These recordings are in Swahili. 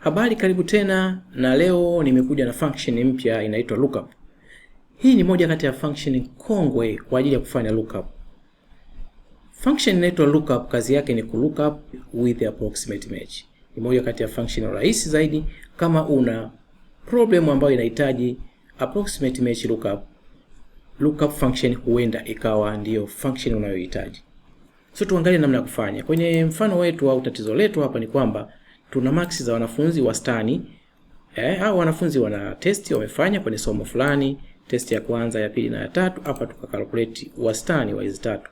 Habari, karibu tena, na leo nimekuja na function mpya inaitwa lookup. Hii ni moja kati ya function kongwe kwa ajili ya kufanya lookup. Function inaitwa lookup, kazi yake ni kulookup with the approximate match. Ni moja kati ya function rahisi zaidi kama una problem ambayo inahitaji approximate match lookup. Lookup function huenda ikawa ndio function unayohitaji. So tuangalie namna ya kufanya. Kwenye mfano wetu au tatizo letu hapa ni kwamba tuna marks za wanafunzi wastani. Hao wanafunzi wana test wamefanya kwenye somo fulani, test ya kwanza, ya pili na ya tatu. Hapa tukakalculate wastani wa hizo tatu.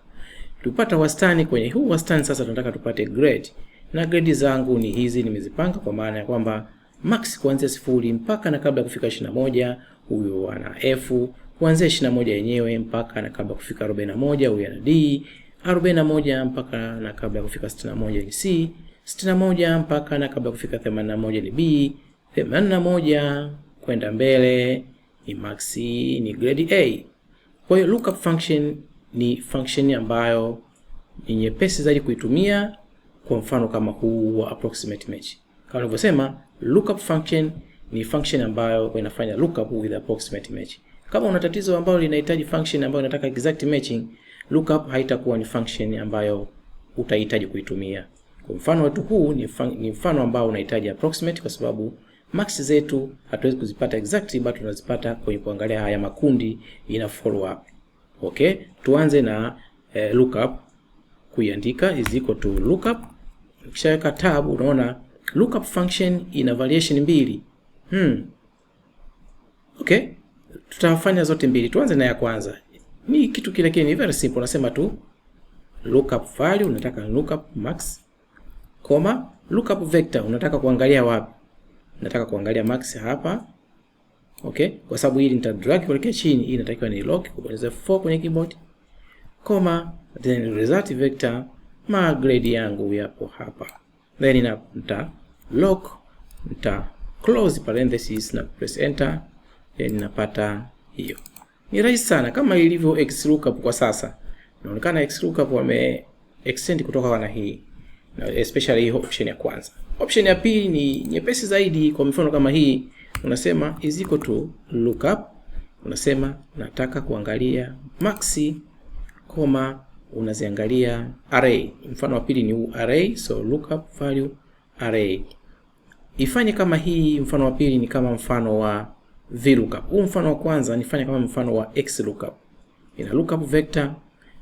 Tupata wastani kwenye huu wastani, sasa tunataka tupate grade. Na grade zangu ni hizi, nimezipanga kwa maana ya kwamba max kuanzia 0 mpaka na kabla kufika 21, huyo ana F. Kuanzia 21 yenyewe mpaka na kabla kufika 41, huyo ana D. 41 mpaka na kabla kufika 61 ni C. 61 mpaka na kabla kufika 81 ni B. 81 kwenda mbele ni max, ni grade A. Kwa hiyo lookup function ni function ambayo ni nyepesi zaidi kuitumia kwa mfano kama huu wa approximate match. Kama nilivyosema, lookup function ni function ambayo inafanya lookup with approximate match. Kama una tatizo ambalo linahitaji function ambayo inataka exact matching, lookup haitakuwa ni function ambayo utahitaji kuitumia. Kwa mfano wetu huu ni mfano ambao unahitaji approximate, kwa sababu marks zetu hatuwezi kuzipata exactly, but tunazipata kwenye kuangalia haya makundi ina follow up. Okay, tuanze na lookup. Kuiandika is equal to lookup. Ukishaweka tab, unaona lookup function ina variation mbili. Okay, tutafanya zote mbili. Tuanze na ya kwanza. Ni kitu kile kile, ni very simple. Unasema tu lookup value, unataka lookup max, comma lookup vector, unataka kuangalia wapi? Nataka kuangalia max hapa. Okay, kwa sababu hili nita drag kuelekea chini, hii inatakiwa ni lock, kubonyeza 4 kwenye keyboard, comma then result vector, ma grade yangu yapo hapa. Then nita lock, nita close parenthesis na press enter, then napata hiyo. Ni rahisi sana kama ilivyo XLOOKUP kwa sasa. Inaonekana XLOOKUP wame extend kutoka na hii, na especially hii option ya kwanza. Option ya pili ni nyepesi zaidi. Kwa mfano kama hii, unasema is equal to lookup, unasema nataka kuangalia maxi, comma unaziangalia array. Mfano wa pili ni array, so lookup value array. Ifanye kama hii. Mfano wa pili ni kama mfano wa VLOOKUP. Huu mfano wa kwanza nifanye kama mfano wa XLOOKUP. Ina lookup vector,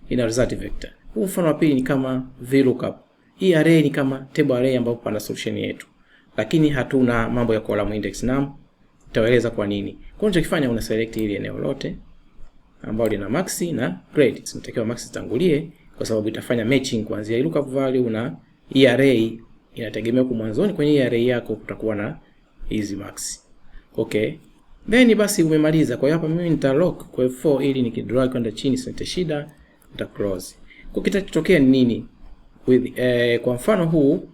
ina result vector. Huu mfano wa pili ni kama VLOOKUP. Hii array ni kama table array ambapo pana solution yetu, lakini hatuna mambo ya column index num. Nitaeleza kwa nini. Kwa hiyo unachokifanya, una select ile eneo lote ambalo lina max na grade. Tunatakiwa max tangulie kwa sababu itafanya matching kuanzia lookup value na hii array. Inategemea kwa mwanzoni kwenye hii array yako kutakuwa na hizi max. Okay, then basi umemaliza. Kwa hiyo hapa mimi nita lock kwa F4 ili nikidrag kwenda chini sente shida, nita close. Kwa kitatokea ni nini? Kwa mfano huu,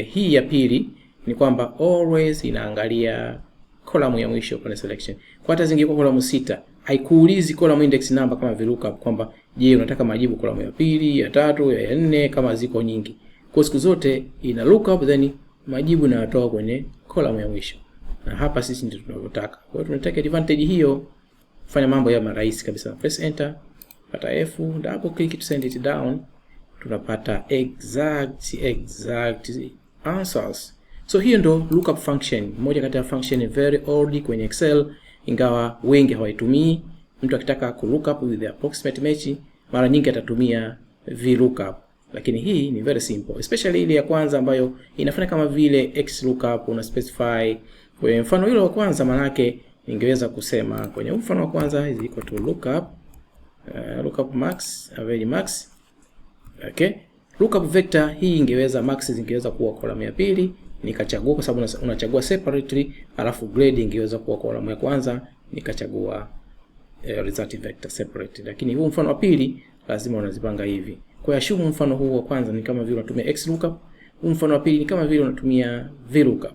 hii ya pili ni kwamba always inaangalia column ya mwisho kwenye selection. Kwa hata zingekuwa column 6, haikuulizi column index number kama VLOOKUP kwamba je, unataka majibu column ya pili, ya tatu, ya nne kama ziko nyingi. Kwa siku zote ina lookup then majibu yanatoka kwenye column ya mwisho. Na hapa sisi ndio tunavyotaka. Kwa hiyo tunataka advantage hiyo, kufanya mambo ya rahisi kabisa. Press enter, pata F, double click to send it down. Tunapata exact answers. So hiyo ndo lookup function, moja kati ya function very old kwenye Excel, ingawa wengi hawaitumii. Mtu akitaka ku lookup with the approximate match, mara nyingi atatumia VLOOKUP, lakini hii ni very simple, especially ile ya kwanza ambayo inafanya kama vile XLOOKUP. Una specify kwa mfano hilo wa kwanza, maana yake ningeweza kusema kwenye mfano wa kwanza is equal to lookup max, average max. Okay, lookup vector hii ingeweza max zingeweza kuwa column ya pili, nikachagua kwa sababu unachagua separately, alafu grade ingeweza kuwa column ya kwanza, nikachagua result vector separately. Lakini huu mfano wa pili lazima unazipanga hivi. Kwa hiyo assume mfano huu wa kwanza ni kama vile unatumia XLOOKUP, huu mfano wa pili ni kama vile unatumia VLOOKUP.